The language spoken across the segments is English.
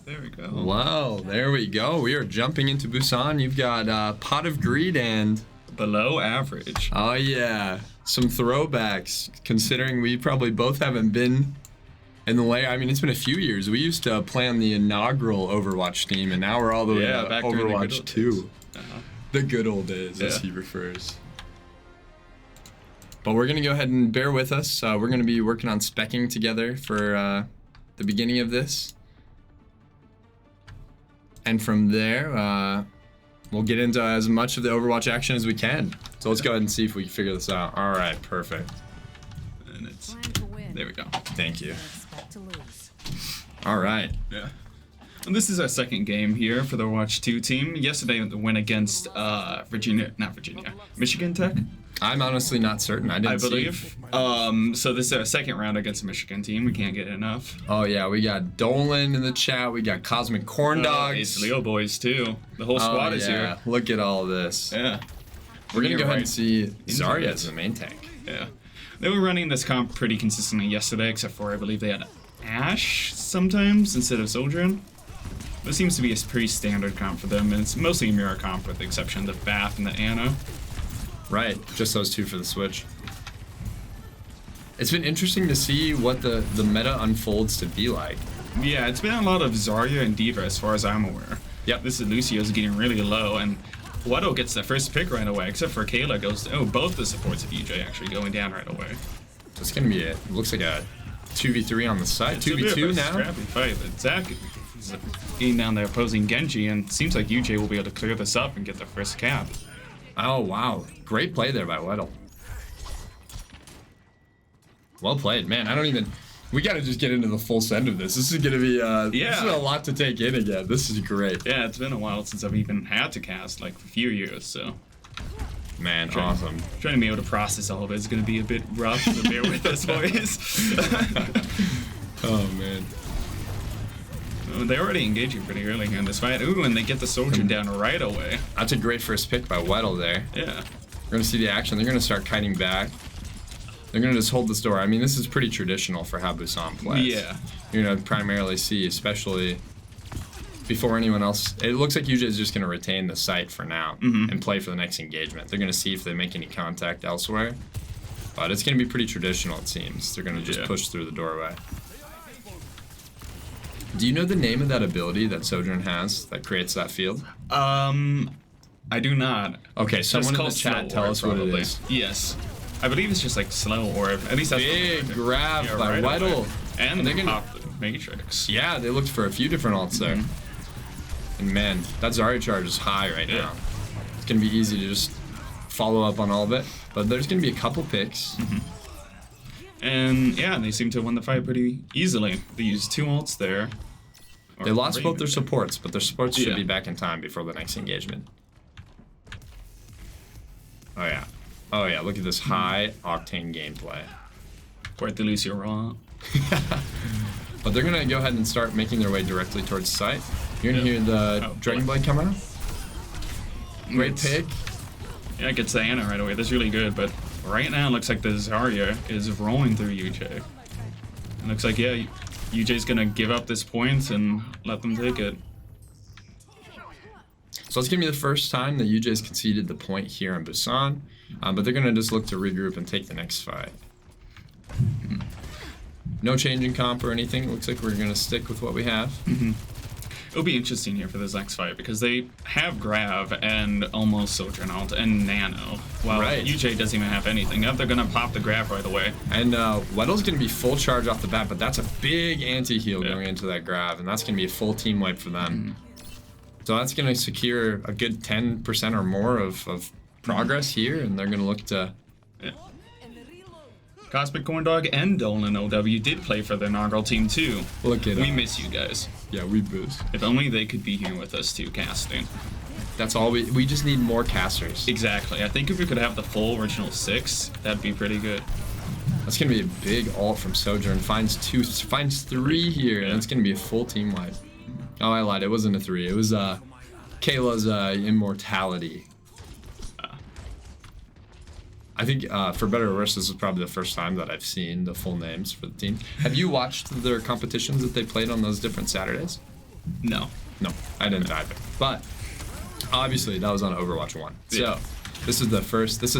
There we go. Wow, there we go. We are jumping into Busan. You've got Pot of Greed and... Below average. Oh, yeah. Some throwbacks, considering we probably both haven't been in the way. I mean, it's been a few years. We used to play on the inaugural Overwatch team, and now we're all the way to back Overwatch 2. Uh-huh. The good old days, as Yeah. he refers. But we're going to go ahead and bear with us. We're going to be working on speccing together for the beginning of this. And from there, we'll get into as much of the Overwatch action as we can. So let's go ahead and see if we can figure this out. All right, perfect. And it's... There we go. Thank you. All right. Yeah. And this is our second game here for the Overwatch 2 team. Yesterday we went against Michigan Tech, I'm honestly not certain. I believe. So this is our second round against the Michigan team. We can't get enough. Oh yeah, we got Dolan in the chat. We got Cosmic Corn Dogs. It's Leo boys too. The whole squad is here. Look at all this. Yeah. We're gonna go ahead right and see Zarya it. as the main tank. Yeah. They were running this comp pretty consistently yesterday, except for I believe they had Ashe sometimes instead of Sojourn. This seems to be a pretty standard comp for them, and it's mostly a mirror comp with the exception of the Bath and the Ana. Right, just those two for the switch. It's been interesting to see what the meta unfolds to be like. Yeah, it's been a lot of Zarya and D.Va as far as I'm aware. Yep. This is Lucio's getting really low, and Weddle gets the first pick right away, except for Kayla goes... Oh, both the supports of UJ actually going down right away. It's gonna be it. Looks like a 2v3 on the side. It's a bit 2v2 of a now? scrappy fight. Zach is getting down there opposing Genji, and it seems like UJ will be able to clear this up and get the first cap. Oh, wow. Great play there by Weddle. Well played. Man, I don't even... We gotta just get into the full send of this. This is gonna be, This is a lot to take in again. This is great. Yeah, it's been a while since I've even had to cast, like a few years, so... Man, awesome. Trying to be able to process all of it is gonna be a bit rough, so bear with us, boys. Oh, man. They're already engaging pretty early here in this fight. Ooh, and they get the soldier down right away. That's a great first pick by Weddle there. Yeah. We're gonna see the action. They're gonna start kiting back. They're gonna just hold this door. I mean, this is pretty traditional for how Busan plays. Yeah. You're gonna primarily see, especially before anyone else. It looks like UJ is just gonna retain the site for now and play for the next engagement. They're gonna see if they make any contact elsewhere. But it's gonna be pretty traditional, it seems. They're gonna just push through the doorway. Do you know the name of that ability that Sojourn has that creates that field? I do not. Okay, someone in the chat tell us what it is. Yes. I believe it's just like slow orb. At least that's Big what grab by right Weddle. away. And they're they gonna pop the Matrix. Yeah, they looked for a few different ults there. And man, that Zarya charge is high right now. It's gonna be easy to just follow up on all of it. But there's gonna be a couple picks. And yeah, they seem to have won the fight pretty easily. They used 2 ults there. They lost both their supports, but their supports should Yeah. be back in time before the next engagement. Oh yeah. Oh yeah, look at this high octane gameplay. Quite the Lucio raw. But they're gonna go ahead and start making their way directly towards the site. You're gonna hear the Dragon Blade come out. Great pick. Yeah, it gets the Ana right away. That's really good, but right now it looks like the Zarya is rolling through UJ. It looks like, yeah, UJ's gonna give up this point and let them take it. So it's gonna be the first time that UJ's conceded the point here in Busan, but they're gonna just look to regroup and take the next fight. No change in comp or anything. It looks like we're gonna stick with what we have. It'll be interesting here for this next fight because they have Grav and almost Sojourn ult and Nano, while UJ doesn't even have anything. They're gonna pop the Grav right away. And Weddle's gonna be full charge off the bat, but that's a big anti-heal going into that Grav, and that's gonna be a full team wipe for them. So that's gonna secure a good 10% or more of progress here, and they're gonna look to... Cosmic Corn Dog and Dolan OW did play for the inaugural team too. Look at We miss you guys. Yeah, we boost. If only they could be here with us too, casting. That's all we just need more casters. Exactly. I think if we could have the full original 6, that'd be pretty good. That's gonna be a big ult from Sojourn. Finds 3 here, and it's gonna be a full team wipe. Oh, I lied. It wasn't a 3. It was Kayla's immortality. I think, for better or worse, this is probably the first time that I've seen the full names for the team. Have you watched their competitions that they played on those different Saturdays? No. No, I didn't either. But obviously that was on Overwatch 1. Yeah. So this is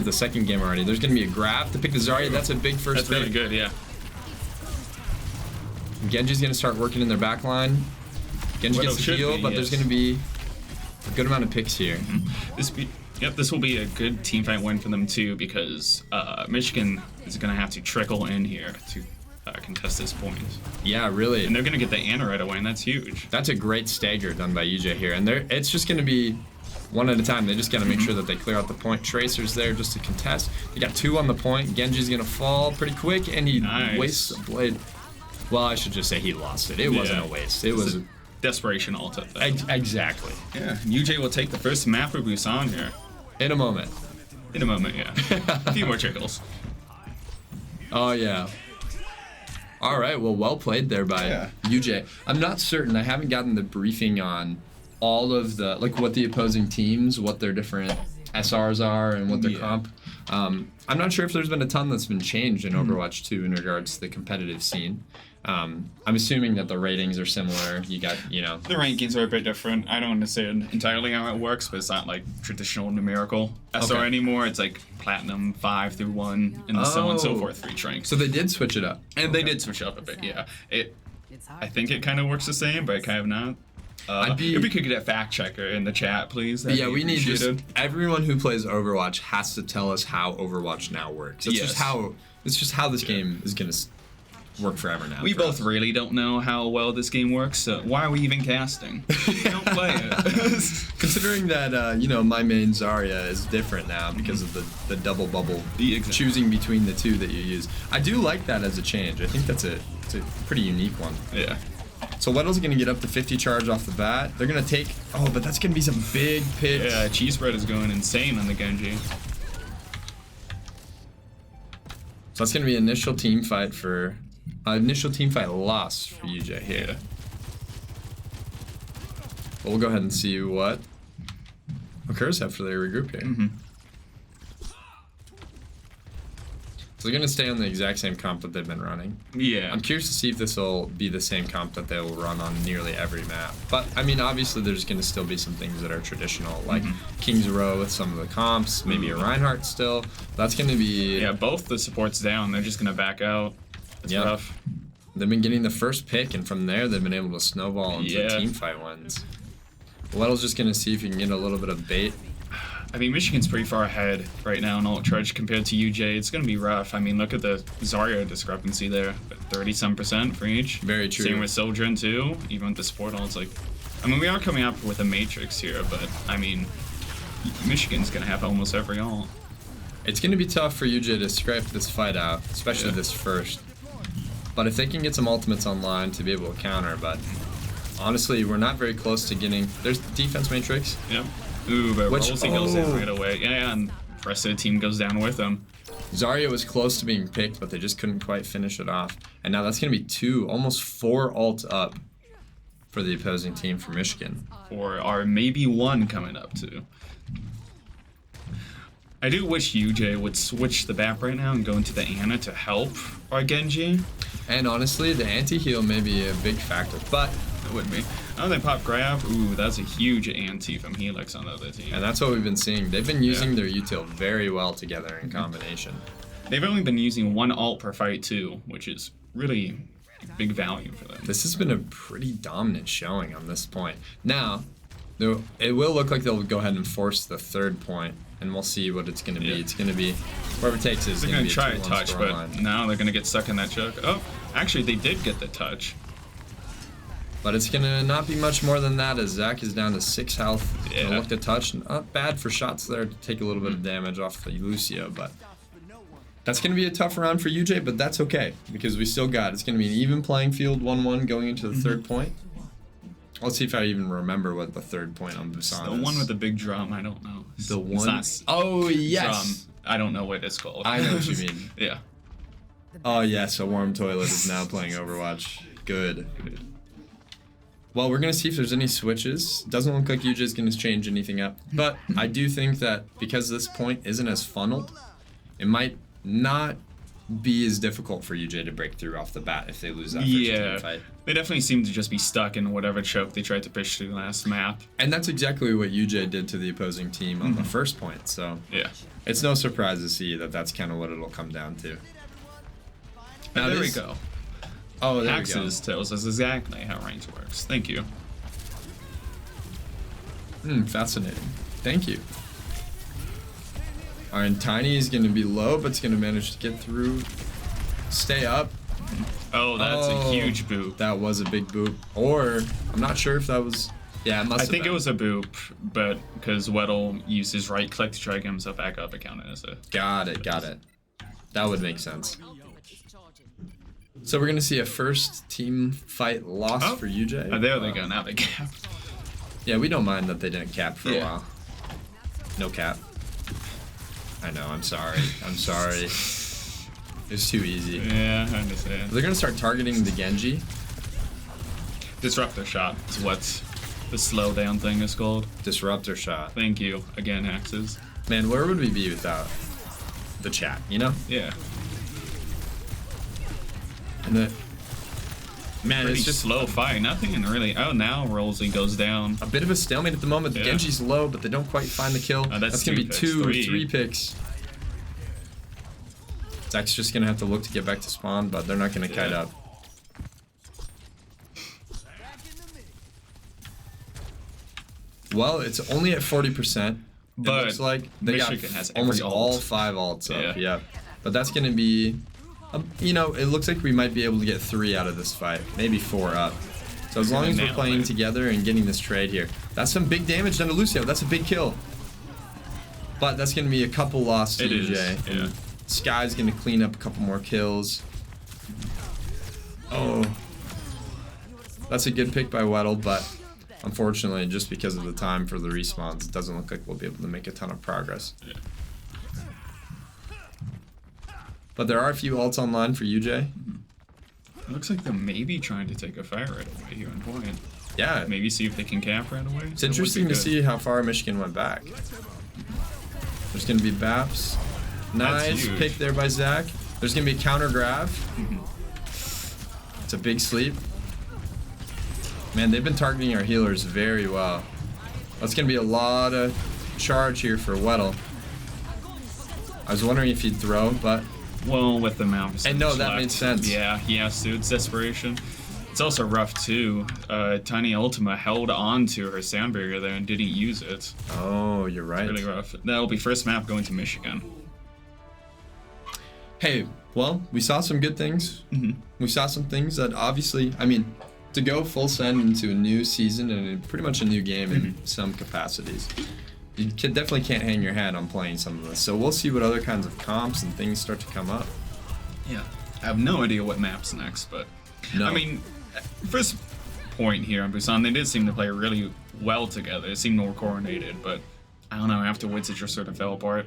the second game already. There's gonna be a grab to pick the Zarya. That's a big first That's pick. really good, yeah. Genji's gonna start working in their back line. Genji Widow gets the should heal, be, but there's yes. gonna be a good amount of picks here. This will be a good team fight win for them too, because Michigan is gonna have to trickle in here to contest this point, Yeah, really. and they're gonna get the Ana right away, and that's huge. That's a great stagger done by UJ here, and it's just gonna be one at a time. They just gotta make sure that they clear out the point. Tracer's there just to contest. They got 2 on the point. Genji's gonna fall pretty quick, and he wastes a blade. Well, I should just say he lost it. It wasn't a waste. It was Desperation ult at that. exactly. Yeah, UJ will take the first map of Busan here. In a moment. In a moment, yeah. A few more trickles. Oh yeah. All right. Well played there by UJ. I'm not certain. I haven't gotten the briefing on all of the what the opposing teams, what their different SRs are, and what their comp. I'm not sure if there's been a ton that's been changed in Overwatch 2 in regards to the competitive scene. I'm assuming that the ratings are similar. You got, The rankings are a bit different. I don't understand entirely how it works, but it's not like traditional numerical SR anymore. It's like platinum 5 through 1 and so on and so forth for each rank. So they did switch it up. And they did switch it up a bit, yeah. I think it kind of works the same, but kind of not. If we could get a fact checker in the chat, please. Yeah, we need everyone who plays Overwatch has to tell us how Overwatch now works. It's just how this game is gonna work forever now. We both really don't know how well this game works, so why are we even casting? Don't play it. Considering that my main Zarya is different now because of the double bubble, choosing between the two that you use. I do like that as a change. I think it's a pretty unique one. Yeah. So Weddle's gonna get up to 50 charge off the bat. They're gonna take, but that's gonna be some big picks. Yeah, Cheese Bread is going insane on the Genji. So that's gonna be initial team fight loss for UJ here. Yeah. We'll go ahead and see what occurs after they regroup here. So they're gonna stay on the exact same comp that they've been running. Yeah. I'm curious to see if this will be the same comp that they will run on nearly every map. But I mean, obviously there's gonna still be some things that are traditional, like King's Row with some of the comps, maybe a Reinhardt still. That's gonna be both the supports down. They're just gonna back out. It's rough. They've been getting the first pick, and from there they've been able to snowball into team fight wins. Weddle's just gonna see if he can get a little bit of bait. I mean, Michigan's pretty far ahead right now in ult charge compared to UJ. It's going to be rough. I mean, look at the Zarya discrepancy there. 30-some% for each. Very true. Same with Sojourn, too. Even with the support ult, it's like... I mean, we are coming up with a matrix here, but, I mean, Michigan's going to have almost every ult. It's going to be tough for UJ to scrape this fight out, especially this first. But if they can get some ultimates online to be able to counter, but honestly, we're not very close to getting... There's defense matrix. Yep. Ooh, but Rollsy goes in right away. Yeah, and the rest of the team goes down with him. Zarya was close to being picked, but they just couldn't quite finish it off. And now that's going to be 2, almost 4 ults up for the opposing team for Michigan. Or maybe 1 coming up, too. I do wish UJ would switch the BAP right now and go into the Ana to help our Genji. And honestly, the anti-heal may be a big factor, but it would be. Oh, they pop grab. Ooh, that's a huge anti from Helix on the other team. And that's what we've been seeing. They've been using their util very well together in combination. They've only been using 1 ult per fight too, which is really big value for them. This has been a pretty dominant showing on this point. Now, it will look like they'll go ahead and force the 3rd point, and we'll see what it's going to be. It's going to be whoever takes it is going to be try a touch, but now they're going to get stuck in that choke. Oh, actually, they did get the touch. But it's going to not be much more than that, as Zach is down to 6 health. Yeah. Look to touch. Not bad for shots there to take a little bit of damage off the Lucio, but that's going to be a tough round for UJ, but that's okay, because we still got it's going to be an even playing field, 1-1 going into the 3rd point. Let's see if I even remember what the 3rd point on Busan is. The one with the big drum, I don't know. The one? Oh, yes! Drum. I don't know what it's called. I know what you mean. Yeah. Oh, yes, a warm toilet is now playing Overwatch. Good. Well, we're going to see if there's any switches. Doesn't look like UJ is going to change anything up. But I do think that because this point isn't as funneled, it might not be as difficult for UJ to break through off the bat if they lose that first team fight. They definitely seem to just be stuck in whatever choke they tried to push through the last map. And that's exactly what UJ did to the opposing team on the first point, so Yeah. it's no surprise to see that that's kind of what it'll come down to. Now, there we go. Oh, there Axis tells us exactly how range works. Thank you. we go. Fascinating. Thank you. All right, Tiny is going to be low, but it's going to manage to get through. Stay up. Oh, that's a huge boop. That was a big boop. Or, I'm not sure if that was... Yeah, it must I have think been. it was a boop, but because Weddle used his right click to try to get himself back up, it counted as a... Got it. That would make sense. So we're going to see a first team fight loss for UJ. Oh, there they go. Now they cap. Yeah, we don't mind that they didn't cap for a Yeah. while. No cap. I know, I'm sorry. It's too easy. Yeah, I understand. They're going to start targeting the Genji. Disruptor shot is what the slowdown thing is called. Disruptor shot. Thank you. Again, Axes. Man, where would we be without the chat, you know? Yeah. And the... Man, Pretty it's just slow fight. Nothing really... Oh, now Rollsy goes down. a bit of a stalemate at the moment. The Yeah. Genji's low, but they don't quite find the kill. Oh, that's going to two be picks. 2 or Three. 3 picks. Zach's just going to have to look to get back to spawn, but they're not going to kite up. Well, it's only at 40%. It But looks like they Michigan got has every almost ult. all 5 ults up. Yeah. Yeah. But that's going to be, you know, it looks like we might be able to get 3 out of this fight. Maybe 4 up. So as long as we're nail playing it. together and getting this trade here. That's some big damage done to Lucio. That's a big kill. But that's going to be a couple lost to It is, UJ. yeah. And Sky's going to clean up a couple more kills. Oh. That's a good pick by Weddle, but unfortunately, just because of the time for the respawns, it doesn't look like we'll be able to make a ton of progress. Yeah. But there are a few ults online for UJ. It looks like they're maybe trying to take a fire right away here in point. Yeah, Maybe see if they can cap right away. it's interesting to see how far Michigan went back. There's going to be Baps. Nice huge. pick there by Zach. There's going to be a counter grab. It's a big sleep. Man, they've been targeting our healers very well. That's going to be a lot of charge here for Weddle. I was wondering if he'd throw, but Well, with the amount of And no, percentage that left, made sense. Yeah, he has to. It's desperation. It's also rough too. Tiny Ultima held on to her sound barrier there and didn't use it. oh, you're right. Really rough. That'll be first map going to Michigan. Hey, well, we saw some good things. We saw some things that obviously, I mean, to go full send into a new season and pretty much a new game in some capacities, you definitely can't hang your hat on playing some of this. So we'll see what other kinds of comps and things start to come up. Yeah. I have no idea what map's next, but No. I mean, first point here on Busan, they did seem to play really well together. It seemed more coordinated, but I don't know, afterwards it just sort of fell apart.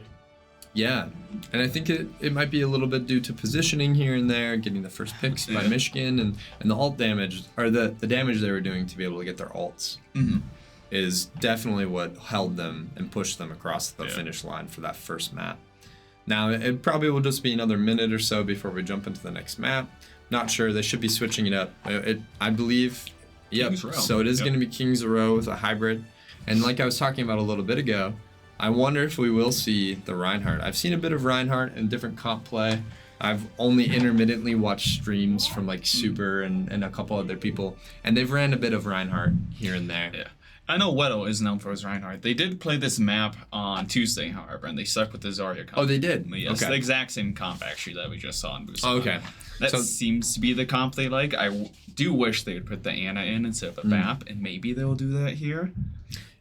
Yeah, and I think it might be a little bit due to positioning here and there, getting the first picks by Yeah. Michigan, and the ult damage, or the damage they were doing to be able to get their ults, is definitely what held them and pushed them across the finish line for that first map. Now, it probably will just be another minute or so before we jump into the next map. Not sure, they should be switching it up. I believe, yep, Kings Row. so it is Yep. going to be Kings Row with a hybrid. And like I was talking about a little bit ago, I wonder if we will see the Reinhardt. I've seen a bit of Reinhardt in different comp play. I've only intermittently watched streams from like Super and a couple other people, and they've ran a bit of Reinhardt here and there. Yeah. I know Weddle is known for his Reinhardt. They did play this map on Tuesday, however, and they stuck with the Zarya comp. Oh, they did? Yes, Okay. the exact same comp, actually, that we just saw in Busan. Oh, okay. That So- seems to be the comp they like. I do wish they would put the Ana in instead of a BAP, and maybe they'll do that here.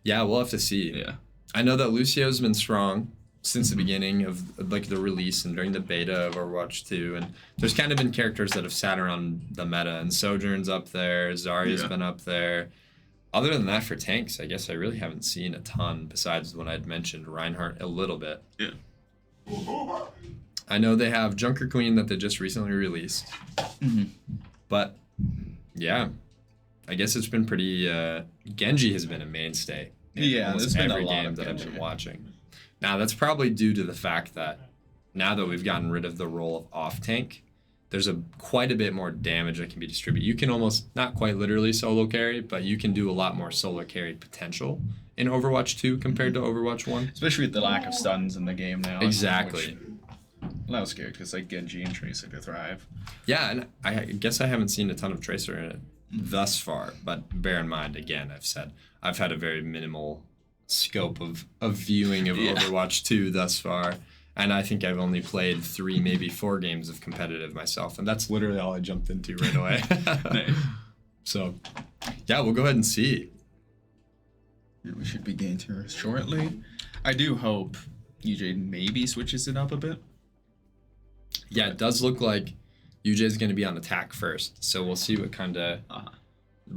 Yeah, we'll have to see. Yeah. I know that Lucio's been strong since the beginning of like the release and during the beta of Overwatch 2, and there's kind of been characters that have sat around the meta, and Sojourn's up there, Zarya's Yeah. been up there. Other than that, for tanks, I guess I really haven't seen a ton besides when I'd mentioned Reinhardt a little bit. Yeah. I know they have Junker Queen that they just recently released. But, yeah, I guess it's been pretty... Genji has been a mainstay in Yeah, almost there's been a every lot game of that I've Genji. been watching. Now, that's probably due to the fact that now that we've gotten rid of the role of off tank, there's quite a bit more damage that can be distributed. You can almost, not quite literally solo carry, but you can do a lot more solo carry potential in Overwatch 2 compared to Overwatch 1. Especially with the lack of stuns in the game now. Exactly. Allows characters like Genji and Tracer to thrive. Yeah, and I guess I haven't seen a ton of Tracer in it thus far, but bear in mind, again, I've had a very minimal scope of viewing of Overwatch 2 thus far. And I think I've only played 3, maybe 4 games of competitive myself. And that's literally all I jumped into right away. Nice. So, yeah, we'll go ahead and see. Yeah, we should begin to shortly. I do hope UJ maybe switches it up a bit. Yeah, it does look like UJ is going to be on attack first. So we'll see what kind of,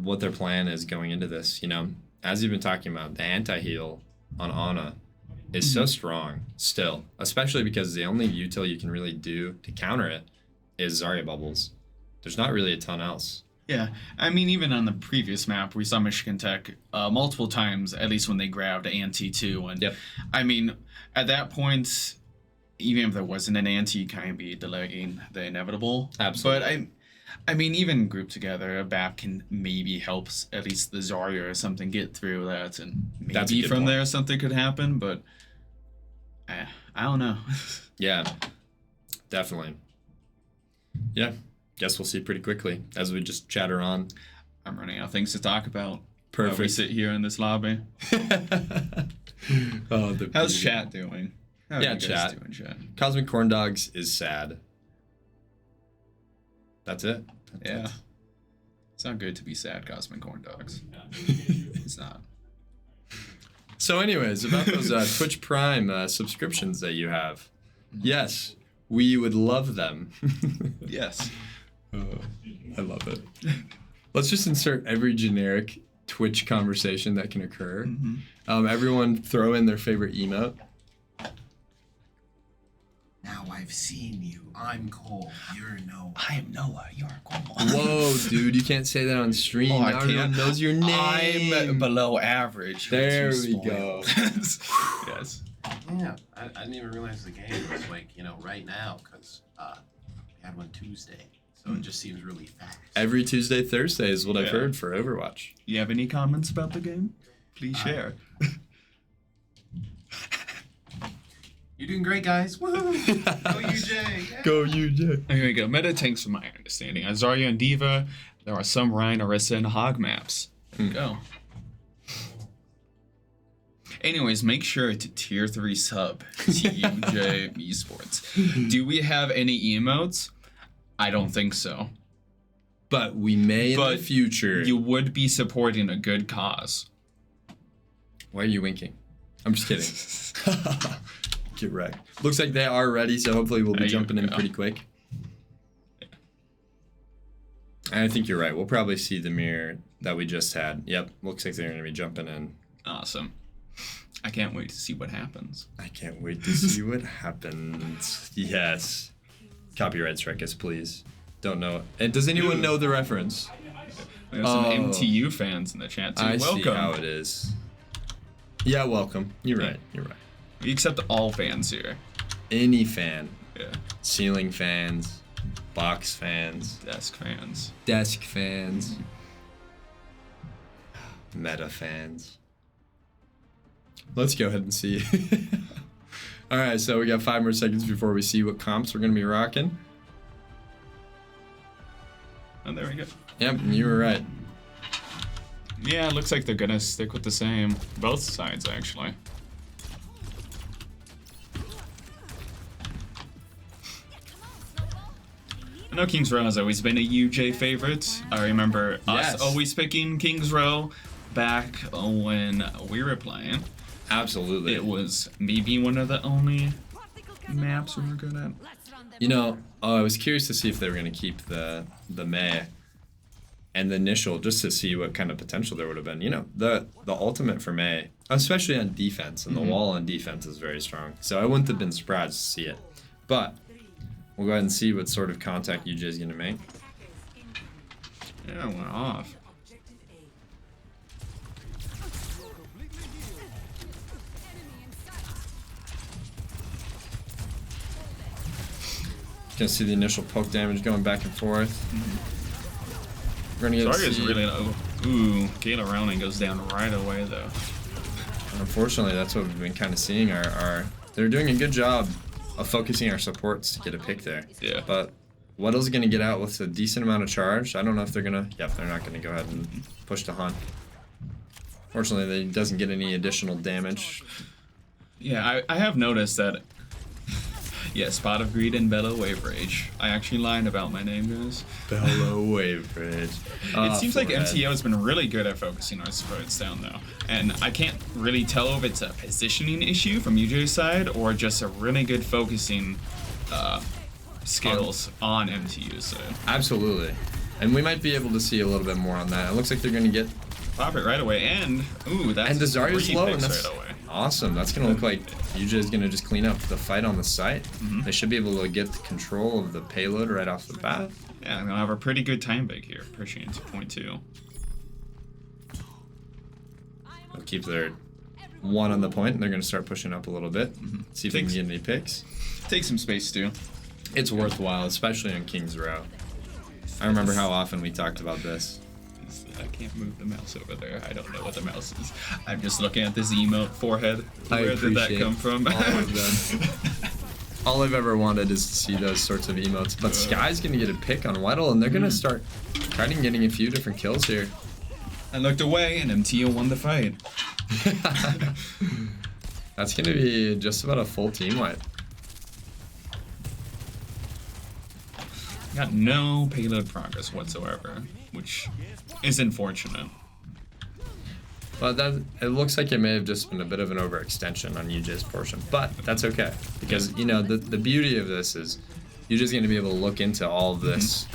what their plan is going into this. You know, as you've been talking about, the anti-heal on Ana is so strong still, especially because the only util you can really do to counter it is Zarya bubbles. There's not really a ton else. Yeah, I mean, even on the previous map, we saw Michigan Tech multiple times, at least when they grabbed anti-2. And I mean, at that point, even if there wasn't an anti, you kind of be delaying the inevitable. Absolutely. But I mean, even grouped together, a BAP can maybe help at least the Zarya or something get through that, and maybe from there something could happen, but I don't know. Yeah, definitely. Yeah, guess we'll see pretty quickly as we just chatter on. I'm running out of things to talk about. Perfect. We sit here in this lobby. How's chat doing? How are you guys doing, chat? Cosmic Corn Dogs is sad. That's it. That's it. It's not good to be sad, Cosmic Corn Dogs. It's not. So anyways, about those Twitch Prime subscriptions that you have. Yes, we would love them. Yes. I love it. Let's just insert every generic Twitch conversation that can occur. Everyone throw in their favorite emote. Now I've seen you. I'm Cole. You're Noah. I am Noah. You're Cole. Whoa, dude, you can't say that on stream. Oh, now everyone knows your name. I'm below average. There we go. Yes. Yeah, I didn't even realize the game was like, right now, because we had one Tuesday. So it just seems really fast. Every Tuesday, Thursday is what I've heard for Overwatch. You have any comments about the game? Please share. You're doing great, guys. Woo! Go UJ! Yeah. Go UJ. Here we go. Meta tanks, from my understanding. On Zarya and Diva, there are some Ryan, Orisa, and Hog maps. There we go. Anyways, make sure to tier 3 sub to UJ Esports. Do we have any emotes? I don't think so. But we may in the future. You would be supporting a good cause. Why are you winking? I'm just kidding. Get wrecked. Looks like they are ready, so hopefully we'll be jumping in pretty quick. Yeah. And I think you're right. We'll probably see the mirror that we just had. Yep, looks like they're going to be jumping in. Awesome. I can't wait to see what happens. I can't wait to see what happens. Yes. Copyright strike us, please. Don't know. And does anyone know the reference? We have some MTU fans in the chat, too. Welcome. See how it is. Yeah, welcome. You're right. You're right. We accept all fans here. Any fan. Yeah. Ceiling fans. Box fans. Desk fans. Desk fans. Meta fans. Let's go ahead and see. Alright, so we got 5 more seconds before we see what comps we're going to be rocking. And there we go. Yep, you were right. Yeah, it looks like they're going to stick with the same. Both sides, actually. I know King's Row has always been a UJ favorite. I remember us always picking King's Row back when we were playing. Absolutely. It was maybe one of the only maps we were good at. You know, I was curious to see if they were going to keep the Mei and the initial, just to see what kind of potential there would have been. You know, the ultimate for Mei, especially on defense, and the wall on defense is very strong. So I wouldn't have been surprised to see it. But we'll go ahead and see what sort of contact UJ is going to make. Yeah, it went off. Gonna see the initial poke damage going back and forth. We're gonna get Zarya's really low. Ooh, Gala Rowling goes down right away though. Unfortunately, that's what we've been kind of seeing. They're doing a good job of focusing our supports to get a pick there. Yeah. But Weddle's gonna get out with a decent amount of charge. I don't know if they're gonna. Yep, they're not gonna go ahead and push the hunt. Fortunately, they doesn't get any additional damage. Yeah, I have noticed that. Yeah, Spot of Greed and Bellow Wave Rage. I actually lied about my name, guys. Bellow Wave Rage. It seems like MTO has been really good at focusing our supports down though, and I can't really tell if it's a positioning issue from UJ's side or just a really good focusing skills on MTU's side. Absolutely, and we might be able to see a little bit more on that. It looks like they're going to get Pop it right away, and ooh, that's and the Zarya's 3 low, picks and that's right away. awesome. That's going to look like UJ is going to just clean up the fight on the site. They should be able to get the control of the payload right off the bat. Yeah, I'm gonna have a pretty good time big here, pushing into point 2. They'll keep their 1 on the point, and they're going to start pushing up a little bit. See if they can get any picks. Take some space too. It's worthwhile, especially on King's Row. I remember how often we talked about this. I can't move the mouse over there. I don't know what the mouse is. I'm just looking at this emote forehead. I Where did that appreciate come from? all of them. All I've ever wanted is to see those sorts of emotes. But Sky's going to get a pick on Weddle, and they're going to start trying getting a few different kills here. I looked away, and MTO won the fight. That's going to be just about a full team wipe. Got no payload progress whatsoever, which is unfortunate. But it looks like it may have just been a bit of an overextension on UJ's portion. But that's okay, because, you know, the beauty of this is you're just going to be able to look into all of this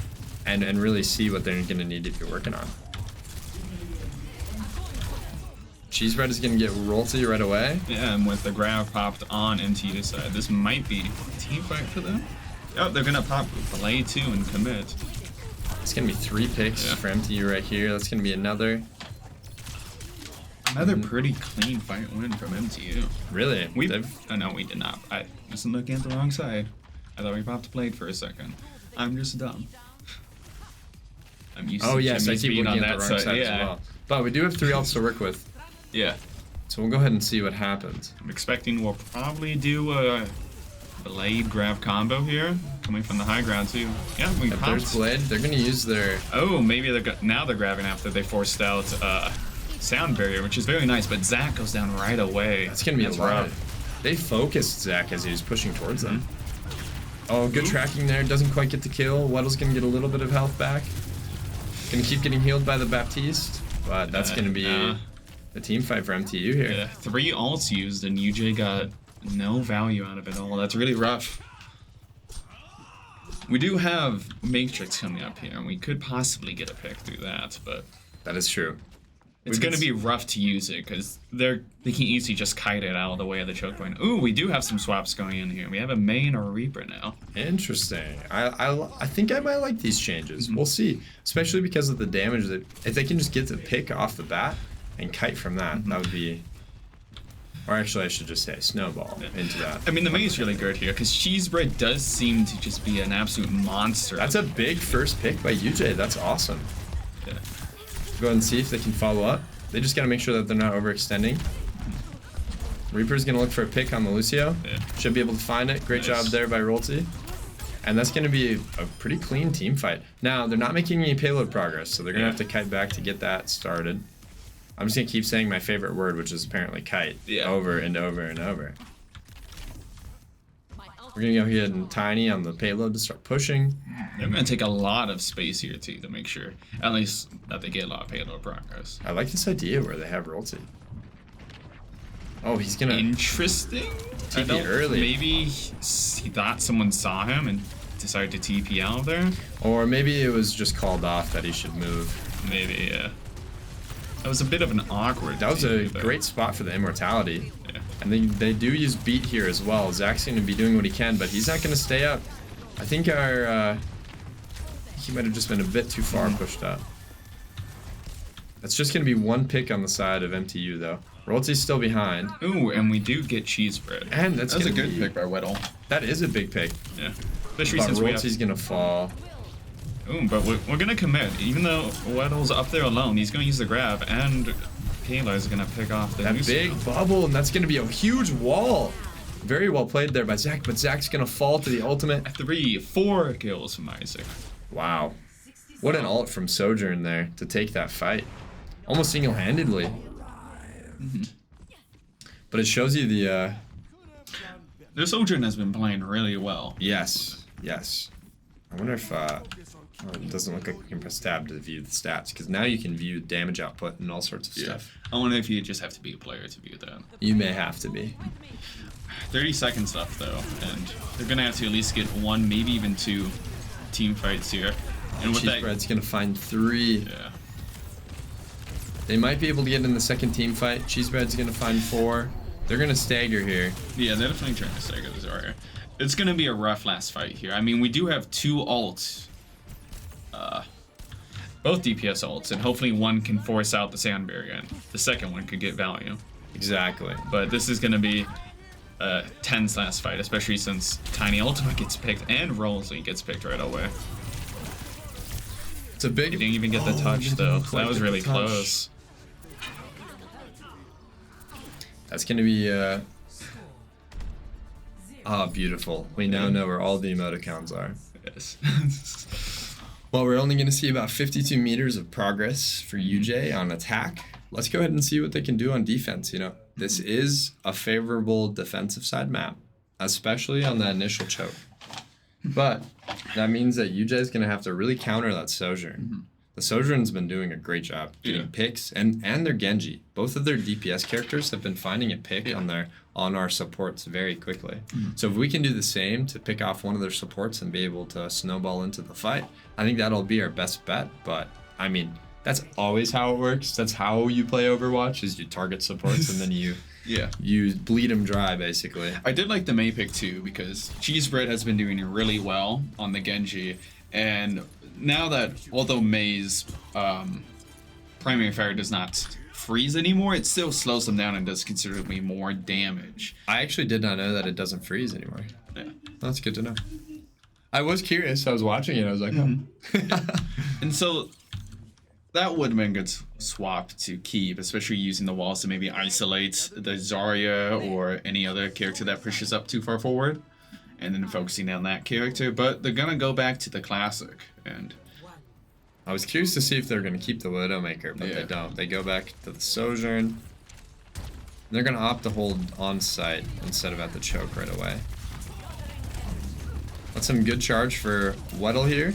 and really see what they're going to need to be working on. Cheese Bread is going to get Rolty right away. Yeah, and with the grab popped on MTU's side, this might be a team fight for them. Oh, they're gonna pop play 2 and commit. It's going to be 3 picks for MTU right here. That's going to be another pretty clean fight win from MTU. Really? Oh, no, we did not. I wasn't looking at the wrong side. I thought we popped played for a second. I'm just dumb. I'm used to yes, I Jimmy's keep being looking on at the that wrong side. side Yeah. as well. But we do have 3 ults to work with. Yeah. So we'll go ahead and see what happens. I'm expecting we'll probably do a blade grab combo here, coming from the high ground too. Yeah, we If there's popped. Blade, they're going to use their... Oh, maybe now they're grabbing after they forced out sound barrier, which is very nice. But Zach goes down right away. That's going to be a lot. rough. They focused Zach as he was pushing towards them. Oh, good tracking there. Doesn't quite get the kill. Weddle's going to get a little bit of health back. Going to keep getting healed by the Baptiste. But that's going to be a team fight for MTU here. Yeah, 3 ults used, and UJ got no value out of it all. That's really rough. We do have Matrix coming up here, and we could possibly get a pick through that, but That is true. it's going to be rough to use it, because they can easily just kite it out of the way of the choke point. Ooh, we do have some swaps going in here. We have a main or a Reaper now. Interesting. I think I might like these changes. We'll see. Especially because of the damage that... If they can just get the pick off the bat and kite from that, that would be... Or actually, I should just say snowball into that. I mean, the main's really good here, because Cheese Bread does seem to just be an absolute monster. That's a big first pick by UJ. That's awesome. Yeah. Go ahead and see if they can follow up. They just got to make sure that they're not overextending. Reaper's going to look for a pick on the Lucio. Yeah. Should be able to find it. Great job there by Rolty. And that's going to be a pretty clean team fight. Now, they're not making any payload progress, so they're going to have to kite back to get that started. I'm just going to keep saying my favorite word, which is apparently kite, over and over and over. We're going to go ahead and Tiny on the payload to start pushing. They're going to take a lot of space here, too, to make sure, at least, that they get a lot of payload progress. I like this idea where they have Rolty. Oh, he's going to... Interesting. TP early. Maybe he thought someone saw him and decided to TP out there. Or maybe it was just called off that he should move. Maybe, yeah. That was a bit of an awkward That was a TP there. great spot for the immortality. Yeah. And they do use beat here as well. Zach's going to be doing what he can, but he's not going to stay up. I think he might have just been a bit too far pushed up. That's just going to be 1 pick on the side of MTU, though. Rolty's still behind. Ooh, and we do get Cheese Bread. And that's a gonna good be- pick by Weddle. That is a big pick. Yeah. Especially But since we have... Royalty's gonna fall. Ooh, but we're gonna commit. Even though Weddle's up there alone, he's gonna use the grab, and Kayla is gonna pick off the That Nusu. big bubble, and that's gonna be a huge wall. Very well played there by Zach, but Zach's gonna fall to the ultimate. 4 kills from Isaac. Wow. What an ult from Sojourn there to take that fight. Almost single-handedly. But it shows you the, The Sojourn has been playing really well. Yes. I wonder if, oh, it doesn't look like we can press tab to view the stats, because now you can view damage output and all sorts of stuff. I wonder if you just have to be a player to view that. You may have to be. 30 seconds left though, and they're gonna have to at least get 1, maybe even 2 team fights here. And with that, Cheesebread's gonna find 3. yeah. They might be able to get in the second team fight. Cheesebread's gonna find 4. They're gonna stagger here. Yeah, they're definitely trying to stagger this area. It's gonna be a rough last fight here. I mean, we do have 2 ults. Both DPS ults, and hopefully one can force out the sand barrier, and the second one could get value. Exactly. But this is gonna be a tense last fight, especially since Tiny Ultimate gets picked and Rolsey gets picked right away. It's a big. He didn't even get the touch though. So that was really close. That's gonna be beautiful. We now know where all the emoticons are. Yes. Well, we're only gonna see about 52 meters of progress for UJ on attack. Let's go ahead and see what they can do on defense. You know, this is a favorable defensive side map, especially on that initial choke. But that means that UJ is gonna have to really counter that Sojourn. The Sojourn's been doing a great job getting picks, and their Genji. Both of their DPS characters have been finding a pick on our supports very quickly. So if we can do the same to pick off one of their supports and be able to snowball into the fight, I think that'll be our best bet. But I mean, that's always how it works. That's how you play Overwatch: is you target supports and then you bleed them dry, basically. I did like the May pick too, because Cheesebread has been doing really well on the Genji, and now that although May's primary fire does not freeze anymore, it still slows them down and does considerably more damage. I actually did not know that it doesn't freeze anymore. Yeah. That's good to know. I was curious. I was watching it. I was like, oh. And so that would have been a good swap to keep, especially using the walls to maybe isolate the Zarya or any other character that pushes up too far forward, and then focusing on that character. But they're gonna go back to the classic, and I was curious to see if they're going to keep the Widowmaker, but they don't. They go back to the Sojourn. They're going to opt to hold on site instead of at the choke right away. That's some good charge for Weddle here.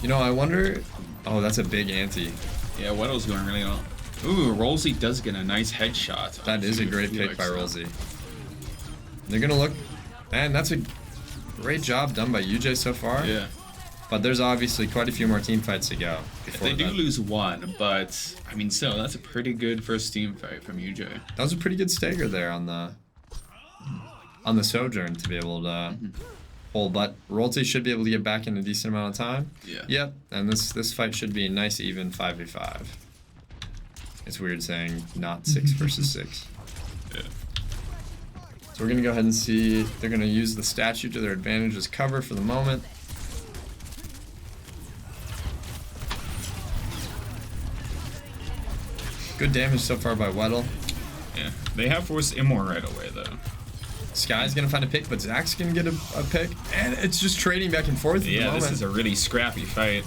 You know, I wonder... Oh, that's a big ante. yeah, Weddle's going really well. Ooh, Rolsey does get a nice headshot. That is a great pick by Rolsey. They're going to look... Man, that's a great job done by UJ so far. Yeah. But there's obviously quite a few more team fights to go. They do lose 1, but I mean, still, that's a pretty good first team fight from UJ. That was a pretty good stagger there on the Sojourn to be able to hold. But Rolty should be able to get back in a decent amount of time. Yeah. Yep. And this fight should be a nice even 5v5. It's weird saying not 6 versus 6. Yeah. So we're gonna go ahead and see. They're gonna use the statue to their advantage as cover for the moment. Good damage so far by Weddle. Yeah. They have forced Immor right away, though. Sky's gonna find a pick, but Zach's gonna get a pick. And it's just trading back and forth at the Yeah, moment. this is a really scrappy fight.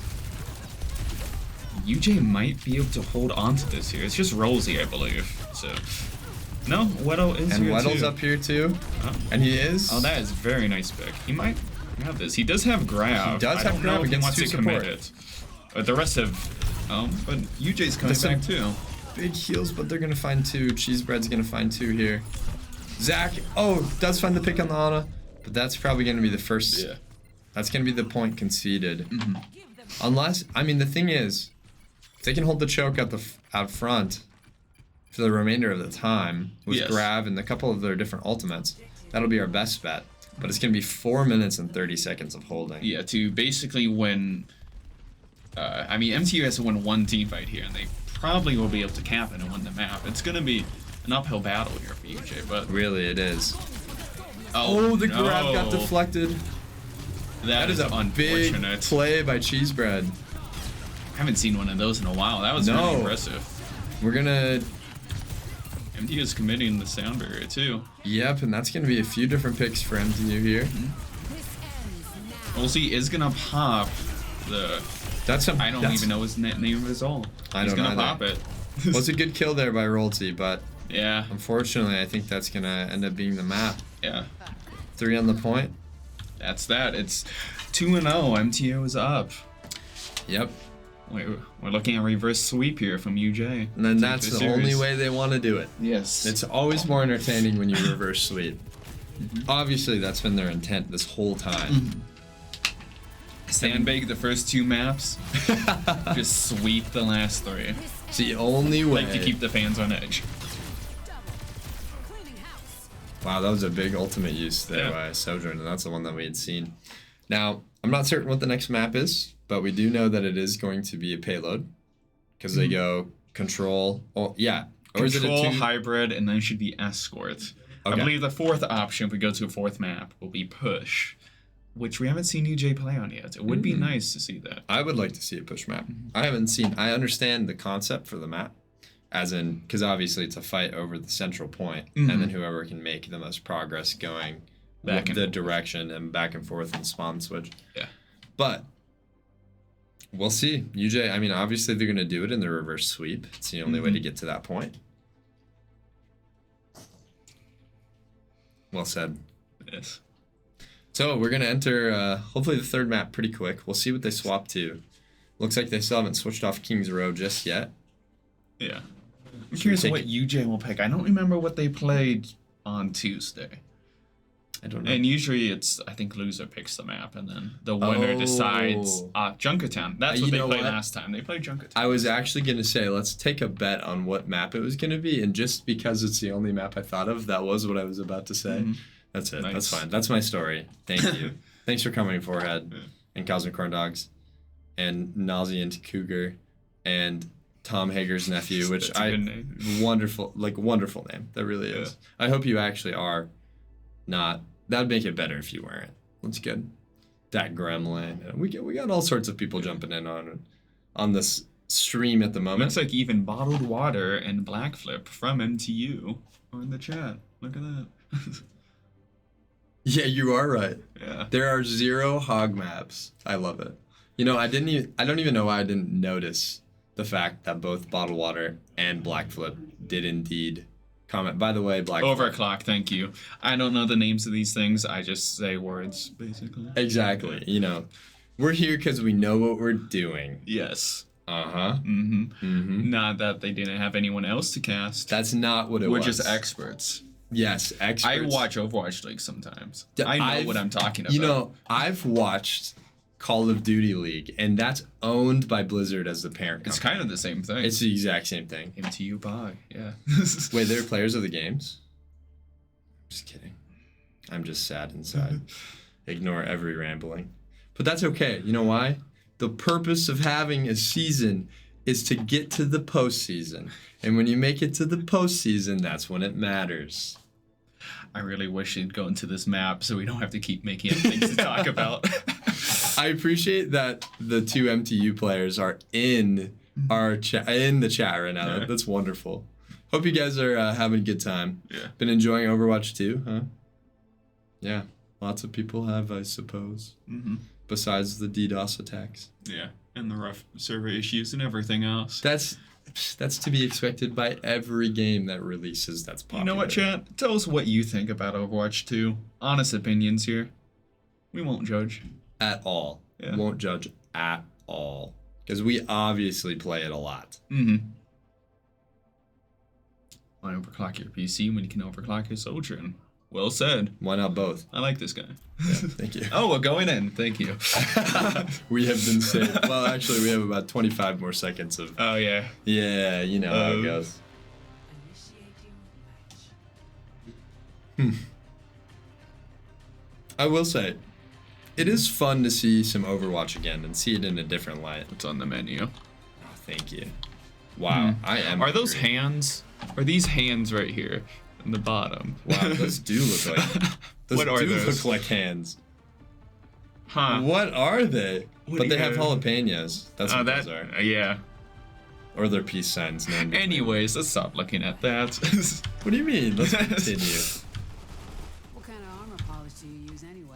UJ might be able to hold on to this here. It's just Rolsey, I believe. So, no, Weddle is and here Weddle's too. up here too. Oh. And he is. Oh, that is a very nice pick. He might have this. He does have grab. He does I have don't grab know if he against wants 2 to commit support. it. But the rest have... but UJ's coming There's back some too. Big heals, but they're gonna find 2. Cheesebread's gonna find 2 here. Zach, does find the pick on the Ana, but that's probably gonna be the first. Yeah. That's gonna be the point conceded. Unless, I mean, the thing is, if they can hold the choke out front for the remainder of the time with grab and a couple of their different ultimates, that'll be our best bet. But it's gonna be 4 minutes and 30 seconds of holding. Yeah, to basically win... I mean, MTU has to win 1 team fight here, and they probably will be able to cap it and win the map. It's going to be an uphill battle here for UJ, but... Really, it is. Oh, the grab got no. deflected. That is a big unfortunate play by Cheese Bread. I haven't seen one of those in a while. That was really impressive. We're gonna... MTU is committing the sound barrier too. Yep, and that's gonna be a few different picks for MTU here. Ulti is gonna pop the... I don't even know his name of his ult. He's gonna pop it. Was a good kill there by Rolty, but yeah, unfortunately, I think that's gonna end up being the map. Yeah. 3 on the point. That's that. It's 2-0. MTO is up. Yep. We're looking at reverse sweep here from UJ. And then that's the only way they want to do it. Yes. It's always more entertaining when you reverse sweep. Obviously, that's been their intent this whole time. Sandbag the first 2 maps. Just sweep the last 3. It's the only way. Like to keep the fans on edge. Wow, that was a big ultimate use there by Sojourn, and that's the one that we had seen. Now, I'm not certain what the next map is, but we do know that it is going to be a payload. Because they go control. Oh, yeah. Or is it a Control, 2? hybrid, and then should be escort. Okay. I believe the 4th option, if we go to a 4th map, will be push. Which we haven't seen UJ play on yet. It would be nice to see that. I would like to see a push map. I understand the concept for the map. As in, because obviously it's a fight over the central point, and then whoever can make the most progress going back in the direction and back and forth and spawn switch. Yeah. But we'll see. UJ, I mean, obviously they're going to do it in the reverse sweep. It's the only way to get to that point. Well said. Yes. So we're going to enter, hopefully, the 3rd map pretty quick. We'll see what they swap to. Looks like they still haven't switched off King's Row just yet. Yeah. I'm curious what UJ will pick. I don't remember what they played on Tuesday. I don't know. And usually it's, I think, loser picks the map, and then the winner decides Junkertown. That's what they played last time. They played Junkertown. I was actually going to say, let's take a bet on what map it was going to be, and just because it's the only map I thought of, that was what I was about to say. That's it. Nice. That's fine. That's my story. Thank you. Thanks for coming, Forehead, and Cosmic Corn Dogs, and Nazi and Cougar, and Tom Hager's nephew, which wonderful name. That really is. I hope you actually are not. That'd make it better if you weren't. That's good. That Gremlin. We got all sorts of people jumping in on this stream at the moment. Looks like even Bottled Water and Blackflip from MTU are in the chat. Look at that. Yeah, you are right. Yeah. There are 0 hog maps. I love it. You know, I don't even know why I didn't notice the fact that both Bottled Water and Blackflip did indeed comment. By the way, Blackflip. Overclock, thank you. I don't know the names of these things. I just say words, basically. Exactly. You know, we're here because we know what we're doing. Yes. Uh-huh. Not that they didn't have anyone else to cast. That's not what it was. We're just experts. Yes, experts. I watch Overwatch League sometimes. I know what I'm talking about. You know, I've watched Call of Duty League, and that's owned by Blizzard as the parent company. It's kind of the same thing. It's the exact same thing. MTU buy, yeah. Wait, they're players of the games? Just kidding. I'm just sad inside. Ignore every rambling. But that's okay. You know why? The purpose of having a season is to get to the postseason. And when you make it to the postseason, that's when it matters. I really wish you'd go into this map so we don't have to keep making up things to talk about. I appreciate that the 2 MTU players are in our in the chat right now. Yeah. That's wonderful. Hope you guys are having a good time. Yeah. Been enjoying Overwatch 2, huh? Yeah. Lots of people have, I suppose. Besides the DDoS attacks. Yeah. And the rough server issues and everything else. That's to be expected by every game that releases that's popular. You know what, chat? Tell us what you think about Overwatch 2. Honest opinions here. We won't judge. At all. Yeah. Won't judge at all. Because we obviously play it a lot. Why overclock your PC when you can overclock your Sojourn? Well said. Why not both? I like this guy. Yeah, thank you. Oh, we're going in. Thank you. We have been saved. Well, actually, we have about 25 more seconds of... Oh, yeah. Yeah, you know how it goes. I will say, it is fun to see some Overwatch again and see it in a different light. What's on the menu? Oh, thank you. Wow, I am... Are those hungry. hands? Are these hands right here in the bottom? Wow, those do look like... Those What are do those? look like hands. Huh. What are they? What But do they you have have? jalapenos. That's what those are. Yeah. Or their peace signs. Named Anyways, let's stop looking at that. What do you mean? Let's continue. What kind of armor polish do you use anyway?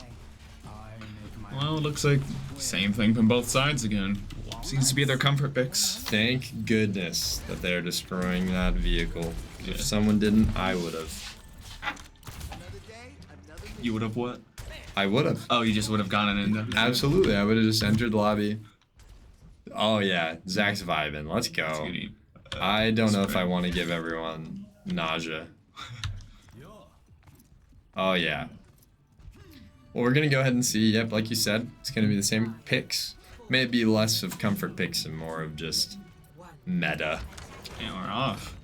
Well, it looks like same thing from both sides again. Seems to be their comfort picks. Thank goodness that they're destroying that vehicle. Yeah. If someone didn't, I would have. You would have what? I would have. Oh, you just would have gone in and Absolutely. I would have just entered the lobby. Oh, yeah. Zach's vibing. Let's go. I don't know if I want to give everyone nausea. Oh, yeah. Well, we're going to go ahead and see. Yep, like you said, it's going to be the same picks. Maybe less of comfort picks and more of just meta. And we're off.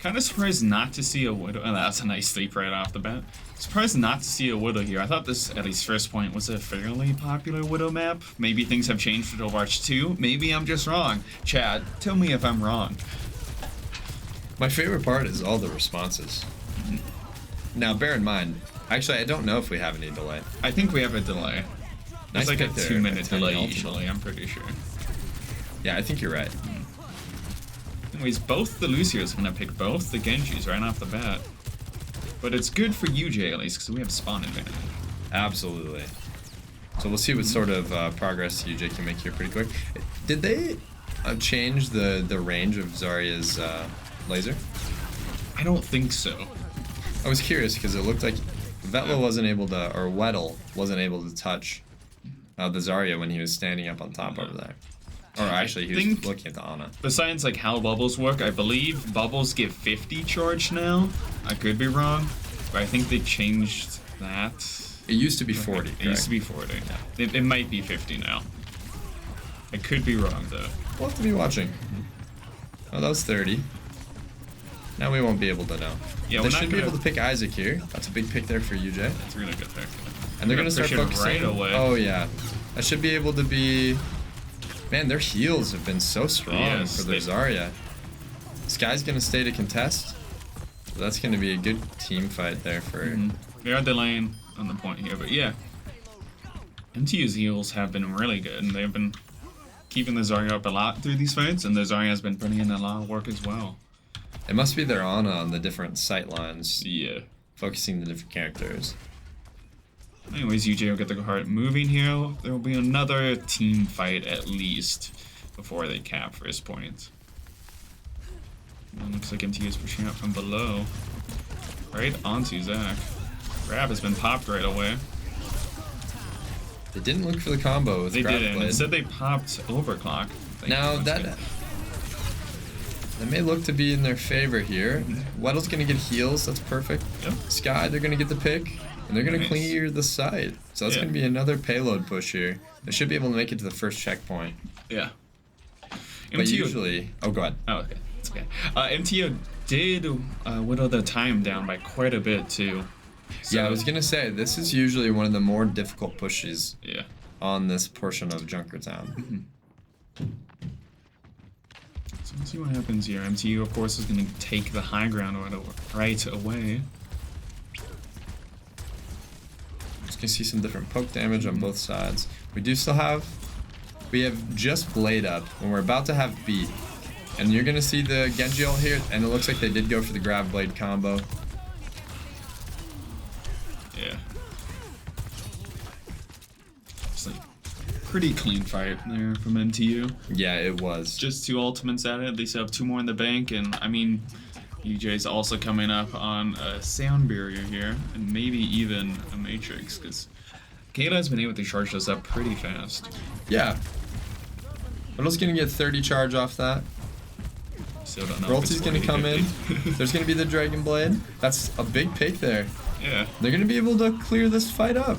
Kind of surprised not to see a Widow. Oh, that's a nice sleep right off the bat. Surprised not to see a Widow here. I thought this, at least first point, was a fairly popular Widow map. Maybe things have changed with Overwatch 2. Maybe I'm just wrong. Chad, tell me if I'm wrong. My favorite part is all the responses. Now, bear in mind, actually, I don't know if we have any delay. I think we have a delay. Nice It's like a pick there, 2-minute tiny delay ultimate. usually, I'm pretty sure. Yeah, I think you're right. Anyways, both the Lucio's gonna pick both the Genjis right off the bat. But it's good for UJ at least, because we have spawn advantage. Absolutely. So we'll see what sort of progress UJ can make here pretty quick. Did they change the range of Zarya's laser? I don't think so. I was curious because it looked like Vetla wasn't able to, or Weddle wasn't able to touch the Zarya when he was standing up on top over there. Or actually, he was think- looking at the Ana. Besides like how bubbles work, I believe bubbles give 50 charge now. I could be wrong, but I think they changed that. It used to be 40. It used to be 40. It might be 50 now. I could be wrong though. We'll have to be watching. Oh, that was 30. Now we won't be able to know. Yeah, They we're not should be gonna- able to pick Isaac here. That's a big pick there for UJ. It's really good there. And they're going to start push it focusing. right away. Oh, yeah. That should be able to be... Man, their heals have been so strong Yes, for their they- Zarya. Sky's going to stay to contest. So that's going to be a good team fight there for... They are delaying on the point here, but yeah. MTU's heals have been really good, and they've been keeping the Zarya up a lot through these fights, and the Zarya has been putting in a lot of work as well. It must be their Ana on the different sight lines, Yeah. focusing the different characters. Anyways, UJ will get the cart moving here. There will be another team fight at least before they cap first point. And it looks like MTU is pushing up from below. Right onto Zach. Grab has been popped right away. They didn't look for the combo with They Grab didn't. Blade. Instead, they popped Overclock. Now that may look to be in their favor here. Weddle's gonna get heals. That's perfect. Yep. Sky, they're gonna get the pick, and they're gonna Nice. clear the site. So that's Yeah. gonna be another payload push here. They should be able to make it to the first checkpoint. Yeah. But usually, oh, go ahead. Oh, okay. It's okay. MTO did whittle the time down by quite a bit, too. So, Yeah, I was gonna say this is usually one of the more difficult pushes Yeah. on this portion of Junkertown. So let's see what happens here. MTU, of course, is going to take the high ground right away. Just gonna see some different poke damage on both sides. We have just Blade up, and we're about to have beat. And you're gonna see the Genji ult here, and it looks like they did go for the Grab Blade combo. Yeah. It's like pretty clean fight there from MTU. Yeah, it was. Just 2 ultimates at it. They still have 2 more in the bank, and I mean, UJ's also coming up on a sound barrier here, and maybe even a matrix, because Kayla has been able to charge those up pretty fast. Yeah. Weddle's gonna get 30 charge off that. Still don't know. Rolty's gonna come in. 50. There's gonna be the Dragon Blade. That's a big pick there. Yeah. They're gonna be able to clear this fight up.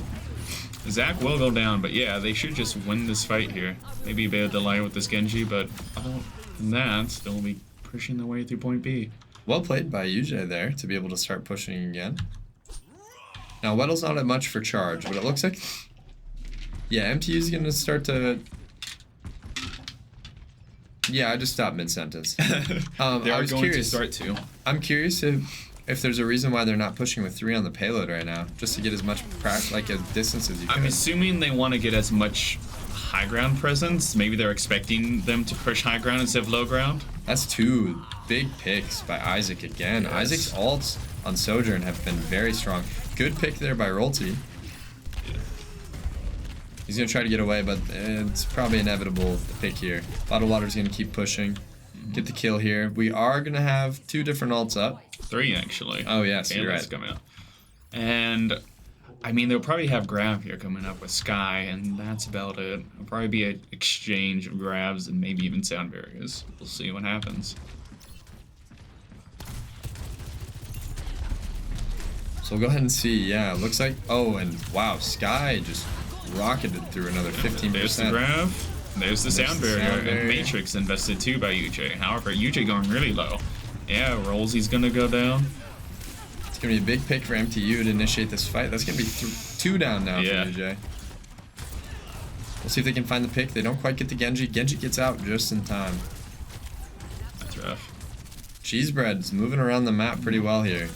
Zach will go down, but yeah, they should just win this fight here. Maybe a bit of delay with this Genji, but other than that, they'll be pushing their way through point B. Well played by UJ there to be able to start pushing again. Now, Weddle's not at much for charge, but it looks like... Yeah, MTU's gonna start to... Yeah, I just stopped mid-sentence. They I are was going curious. to start to. I'm curious if if there's a reason why they're not pushing with 3 on the payload right now, just to get as much like a distance as you can. I'm assuming they want to get as much high ground presence. Maybe they're expecting them to push high ground instead of low ground. That's 2 big picks by Isaac again. Yes. Isaac's ults on Sojourn have been very strong. Good pick there by Rolty. He's going to try to get away, but it's probably inevitable, the pick here. Bottled Water's going to keep pushing. Get the kill here. We are going to have 2 different ults up. 3, actually. Oh, yes, you're Kayla's right. coming up. And, I mean, they'll probably have grab here coming up with Sky, and that's about it. It'll probably be an exchange of grabs and maybe even sound barriers. We'll see what happens. So we'll go ahead and see. Yeah, it looks like... Oh, and wow, Sky just rocketed through another 15%. There's the grab. There's the sound the barrier. sound barrier. And Matrix invested too by UJ. However, UJ going really low. Yeah, Rollsy's gonna go down. It's going to be a big pick for MTU to initiate this fight. That's going to be 2 down now Yeah. for UJ. We'll see if they can find the pick. They don't quite get the Genji. Genji gets out just in time. That's rough. Cheesebread's moving around the map pretty well here.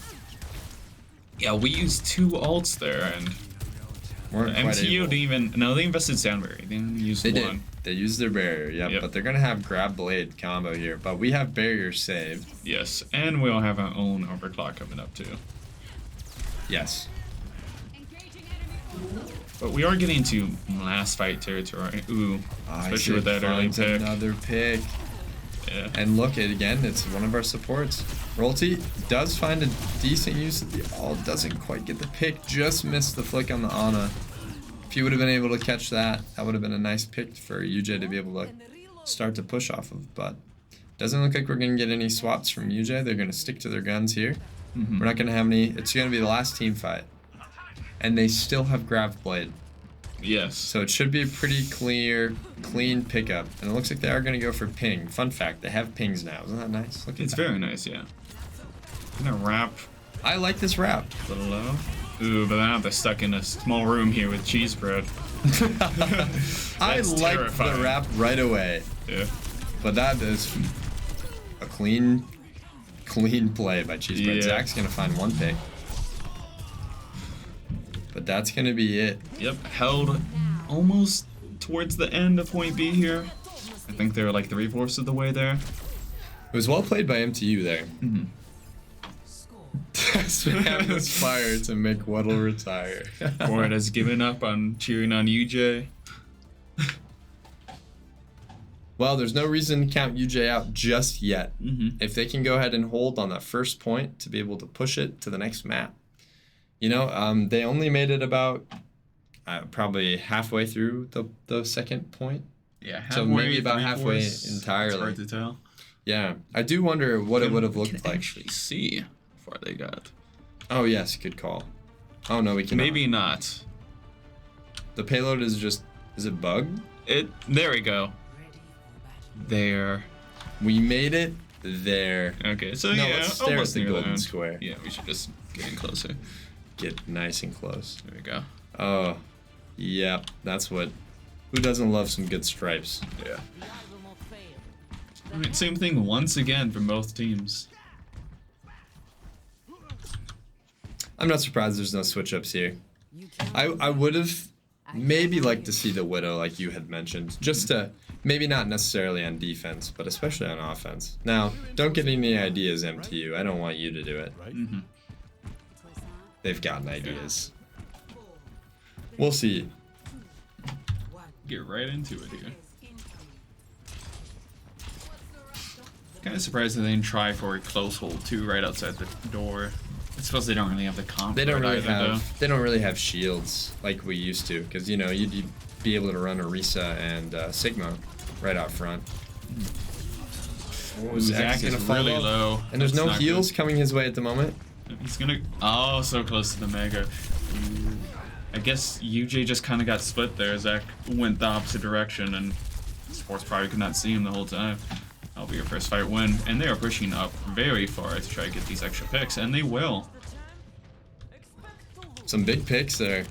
Yeah, we used 2 ults there, and Weren't quite MTU able. didn't even... No, they invested sound barrier. They didn't use They one. did. They used their barrier, Yep. but they're going to have grab blade combo here. But we have barrier saved. Yes, and we'll have our own overclock coming up too. Yes. But we are getting to last fight territory. Ooh, especially with that early finds pick. another pick. Yeah. And look, again, it's one of our supports. Rolty does find a decent use of the ult, doesn't quite get the pick, just missed the flick on the Ana. If he would have been able to catch that, that would have been a nice pick for UJ to be able to start to push off of. But doesn't look like we're going to get any swaps from UJ. They're going to stick to their guns here. We're not going to have any. It's going to be the last team fight. And they still have grab blade. Yes. So it should be a pretty clean pickup. And it looks like they are going to go for ping. Fun fact, they have pings now. Isn't that nice? Look at It's that. very nice, yeah. Gonna wrap I like this wrap. a little low. Ooh, but now they're stuck in a small room here with cheese bread. I That's like the terrifying. wrap right away. Yeah. But that is a clean play by Cheesebread. Yeah. Zach's going to find 1 pick. But that's going to be it. Yep. Held almost towards the end of point B here. I think they're like 3/4 of the way there. It was well played by MTU there. Spam this fire to make Weddle retire. Ford has given up on cheering on UJ. Well, there's no reason to count UJ out just yet. If they can go ahead and hold on that first point to be able to push it to the next map. You know, they only made it about probably halfway through the second point. Yeah, So maybe about halfway entirely. It's hard to tell. Yeah, I do wonder what it would have looked Can like. actually see how far they got. Oh yes, good call. Oh no, we can Maybe not. The payload is it bugged? There we go. There. We made it there. Okay, so No, yeah, let's stare at almost the near golden end. square. Yeah, we should just get in closer. Get nice and close. There we go. Oh, yep, that's what. Who doesn't love some good stripes? Yeah. Alright, same thing once again from both teams. I'm not surprised there's no switch ups here. I would have maybe liked to see the Widow like you had mentioned, just to maybe not necessarily on defense, but especially on offense. Now, don't get any ideas, MTU. I don't want you to do it. They've gotten ideas. We'll see. Get right into it here. Kind of surprised that they didn't try for a close hold too, right outside the door. I suppose they don't really have the comp. They don't for it really either, though. have. They don't really have shields like we used to, because you know you'd be able to run Orisa and Sigma right out front. Ooh, Zach is really low. And there's That's no not heals good. coming his way at the moment. He's gonna. Oh, so close to the Mega. Ooh. I guess UJ just kind of got split there. Zach went the opposite direction, and Sports probably could not see him the whole time. That'll be your first fight win. And they are pushing up very far to try to get these extra picks, and they will. Some big picks there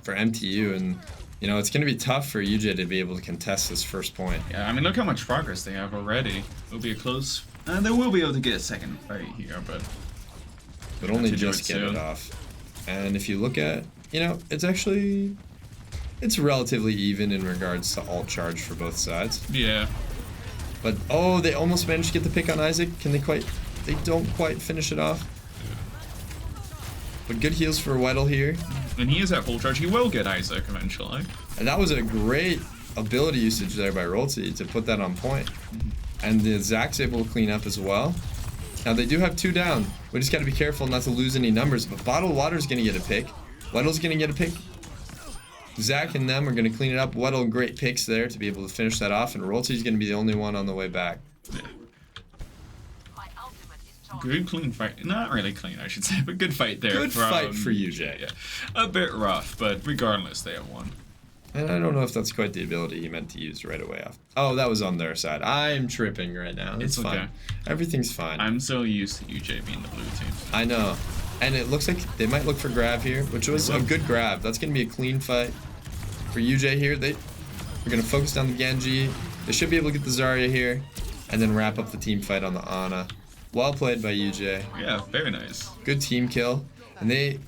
for MTU, and you know it's going to be tough for UJ to be able to contest this first point. Yeah, I mean, look how much progress they have already. It'll be a close. They will be able to get a second fight here, but but only to do just it get it soon. off. And if you look at, it's actually, it's relatively even in regards to alt charge for both sides. Yeah. But, they almost managed to get the pick on Isaac. They don't quite finish it off. But good heals for Weddle here. And he is at full charge. He will get Isaac eventually. And that was a great ability usage there by Rolty to put that on point. And the Zach's able to clean up as well. Now they do have 2 down. We just got to be careful not to lose any numbers. But Bottled Water's going to get a pick. Weddle's going to get a pick. Zach and them are going to clean it up. Weddle, great picks there to be able to finish that off. And Rolty's going to be the only one on the way back. Yeah. Good clean fight. Not really clean, I should say, but good fight there. Good fight for UJ. Yeah. A bit rough, but regardless, they have won. And I don't know if that's quite the ability he meant to use right away off. Oh, that was on their side. I'm tripping right now. It's fine. okay. Everything's fine. I'm so used to UJ being the blue team. I know. And it looks like they might look for grab here, which was a good grab. That's going to be a clean fight for UJ here. They're going to focus down the Genji. They should be able to get the Zarya here and then wrap up the team fight on the Ana. Well played by UJ. Yeah, very nice. Good team kill. And they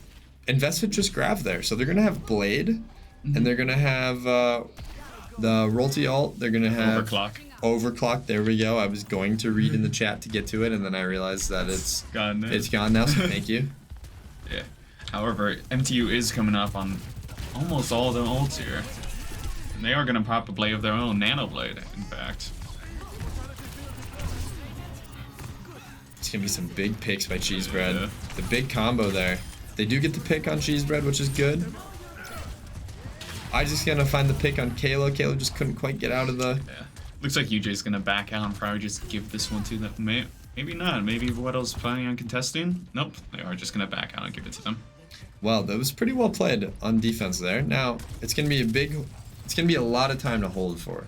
invested just grab there. So they're going to have Blade. And they're going to have the Rolty ult. They're going to have Overclock. There we go. I was going to read in the chat to get to it, and then I realized that it's gone now, so thank you. Yeah. However, MTU is coming up on almost all the ults here. And they are going to pop a blade of their own, Nano Blade, in fact. It's going to be some big picks by Cheesebread. Yeah. The big combo there. They do get the pick on Cheesebread, which is good. I just gonna find the pick on Kayla. Kayla just couldn't quite get out of the... Yeah. Looks like UJ's gonna back out and probably just give this one to them. Maybe not. Maybe Weddle's planning on contesting? Nope. They are just gonna back out and give it to them. Well, that was pretty well played on defense there. Now, it's gonna be a lot of time to hold for.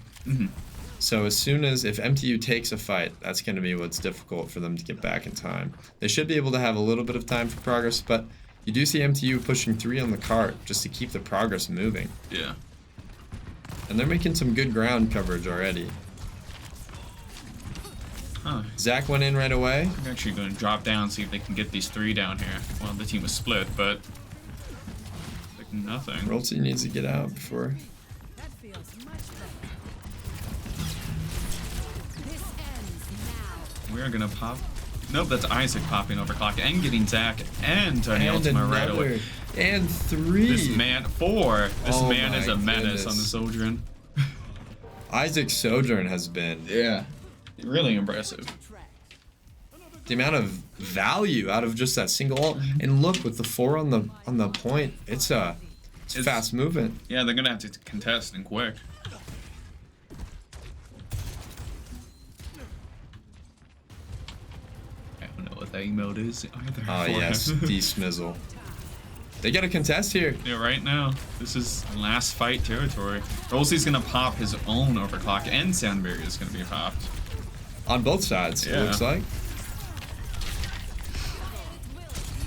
So as soon as, if MTU takes a fight, that's gonna be what's difficult for them to get back in time. They should be able to have a little bit of time for progress, but you do see MTU pushing 3 on the cart just to keep the progress moving. Yeah. And they're making some good ground coverage already. Huh. Zach went in right away. I'm actually going to drop down and see if they can get these 3 down here. Well, the team was split, but like nothing. Rolty needs to get out before... That feels much better. This ends now. We are going to pop... Nope, that's Isaac popping Overclock and getting Zach and turning ultimate right away. And 3. This man... 4. This man is a my menace goodness. on the Sojourn. Isaac Sojourn has been... Yeah. Really impressive. The amount of value out of just that single ult. And look, with the 4 on the point, it's fast movement. Yeah, they're going to have to contest and quick. I don't know what that emote is either. Oh, for yes, him. D-Smizzle. They got a contest here. Yeah, right now, this is last fight territory. Rolsy's gonna pop his own Overclock, and Sandberg is gonna be popped. On both sides, it Yeah. looks like.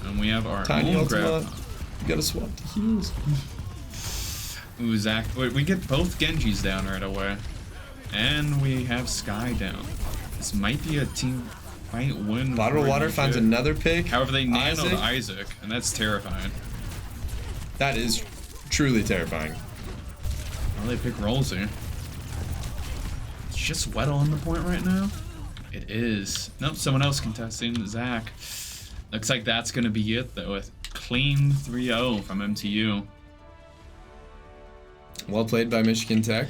And we have our Tiny own ultimate. grab. You gotta swap the heals. Ooh, Zach. Wait, we get both Genjis down right away. And we have Sky down. This might be a team fight win. Bottled for Water UJ. finds another pick. However, they nanoed Isaac. Isaac, and that's terrifying. That is truly terrifying. Well, they pick Rolsey. It's just Weddle on the point right now. It is. Nope, someone else contesting. Zach. Looks like that's going to be it, though. With clean 3-0 from MTU. Well played by Michigan Tech.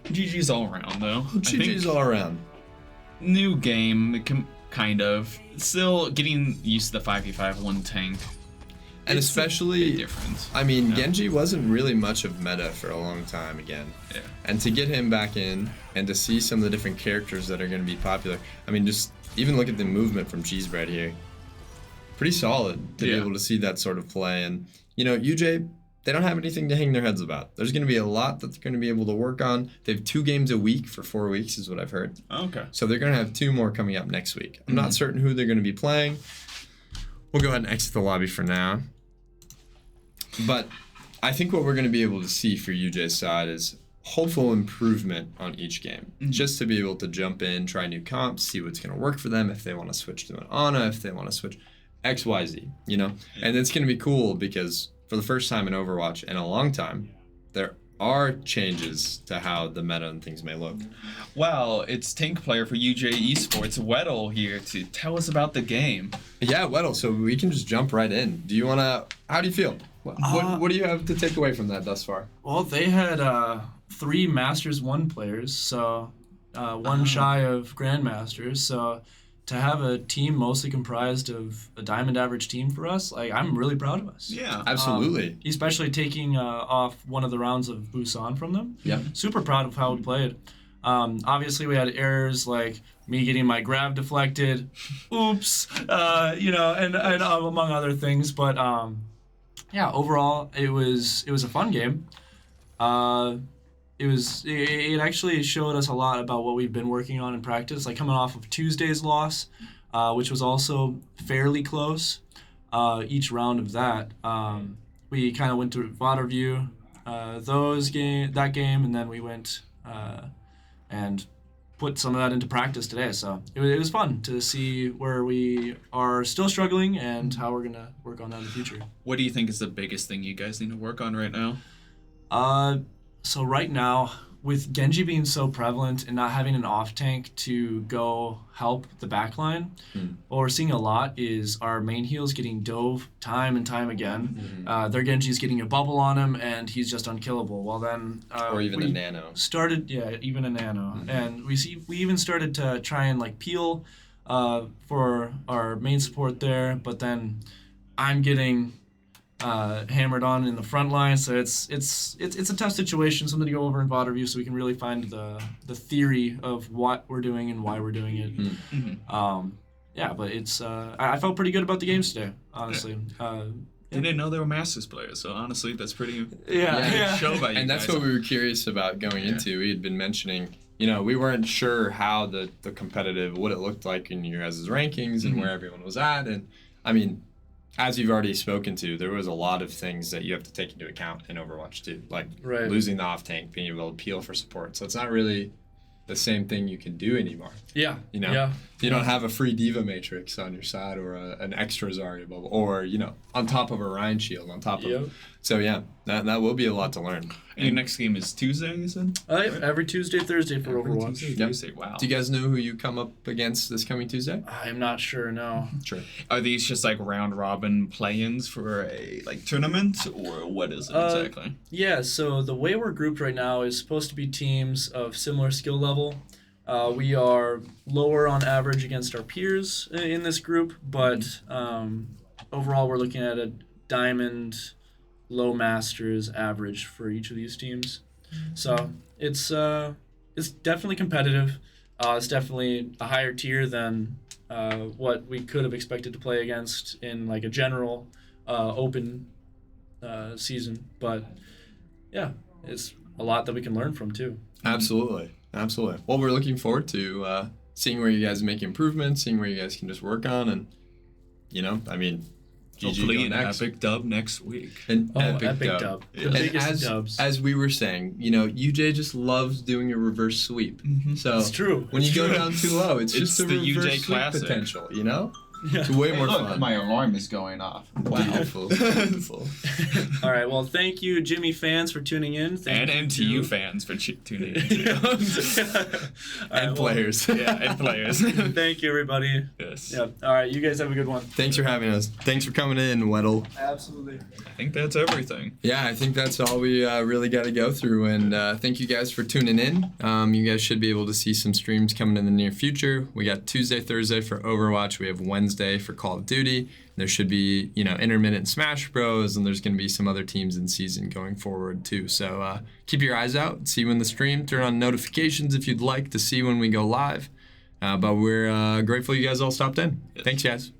GG's all around, though. GG's all around. New game, kind of. Still getting used to the 5v5 one tank. And It's especially, a bit different. I mean, Yeah. Genji wasn't really much of meta for a long time again. Yeah. And to get him back in and to see some of the different characters that are going to be popular. I mean, just even look at the movement from Cheesebread here. Pretty solid to be Yeah. able to see that sort of play. And, you know, UJ, they don't have anything to hang their heads about. There's going to be a lot that they're going to be able to work on. They have 2 games a week for 4 weeks is what I've heard. Okay. So they're going to have 2 more coming up next week. I'm not certain who they're going to be playing. We'll go ahead and exit the lobby for now. But I think what we're going to be able to see for UJ's side is hopeful improvement on each game. Just to be able to jump in, try new comps, see what's going to work for them, if they want to switch to an Ana, if they want to switch. XYZ, you know? And it's going to be cool because for the first time in Overwatch in a long time, there are changes to how the meta and things may look. Well, it's tank player for UJ Esports, Weddle, here to tell us about the game. Yeah, Weddle, so we can just jump right in. Do you want to, how do you feel? What do you have to take away from that thus far? Well, they had 3 Masters 1 players, so one shy of Grandmasters, so to have a team mostly comprised of a diamond average team for us, like, I'm really proud of us. Yeah. Absolutely. Especially taking off one of the rounds of Busan from them. Yeah. Super proud of how we played. Obviously, we had errors like me getting my grab deflected, oops, and among other things. But yeah, overall, it was a fun game. It actually showed us a lot about what we've been working on in practice, like coming off of Tuesday's loss, which was also fairly close. Each round of that, we kind of went to VOD review that game, and then we went and put some of that into practice today. So it was fun to see where we are still struggling and how we're gonna work on that in the future. What do you think is the biggest thing you guys need to work on right now? So right now, with Genji being so prevalent and not having an off tank to go help the backline, what we're seeing a lot is our main heals getting dove time and time again. Their Genji's getting a bubble on him and he's just unkillable. Well then, or even a nano. Even a nano. And we even started to try and like peel for our main support there, but then I'm getting hammered on in the front line, so it's a tough situation, something to go over in VOD review so we can really find the theory of what we're doing and why we're doing it. Yeah, but it's I felt pretty good about the games today, honestly. They didn't know they were Masters players, so honestly, that's pretty yeah. show by you And that's guys. what we were curious about going into. We had been mentioning, we weren't sure how the competitive, what it looked like in your guys' rankings and where everyone was at. And I mean, as you've already spoken to, there was a lot of things that you have to take into account in Overwatch too, like losing the off tank, being able to peel for support. So it's not really the same thing you can do anymore. Yeah. You don't have a free Diva Matrix on your side or an extra Zarya bubble or, on top of a Ryan shield on top of. So yeah, that will be a lot to learn. And your next game is Tuesday, you said? Every Tuesday, Thursday for Overwatch. Tuesday, wow. Do you guys know who you come up against this coming Tuesday? I'm not sure, no. Sure. Are these just like round robin play-ins for a tournament, or what is it exactly? Yeah, so the way we're grouped right now is supposed to be teams of similar skill level. We are lower on average against our peers in this group, but overall we're looking at a diamond, low masters average for each of these teams. So it's definitely competitive. It's definitely a higher tier than what we could have expected to play against in like a general open season. But yeah, it's a lot that we can learn from too. Absolutely. Well, we're looking forward to seeing where you guys make improvements, seeing where you guys can just work on, and Hopefully an next. epic dub next week. An Epic dub. dub. Yeah. The And biggest dubs. as we were saying, UJ just loves doing a reverse sweep. So It's true. when you It's go true. down too low, it's just a the reverse UJ sweep classic. potential, Yeah. It's way Hey, more look, fun. my alarm is going off. Beautiful. Beautiful. All right. Well, thank you, Jimmy fans, for tuning in. Thank And you MTU to- fans for tuning in too. All right, And well, players. Yeah, and players. Thank you, everybody. Yes. Yeah. All right. You guys have a good one. Thanks for having us. Thanks for coming in, Weddle. Absolutely. I think that's everything. Yeah, I think that's all we really got to go through. And thank you guys for tuning in. You guys should be able to see some streams coming in the near future. We got Tuesday, Thursday for Overwatch. We have Wednesday for Call of Duty. There should be, intermittent Smash Bros. And there's going to be some other teams in season going forward too. So keep your eyes out. See when the stream. Turn on notifications if you'd like to see when we go live. But we're grateful you guys all stopped in. Yes. Thanks, guys.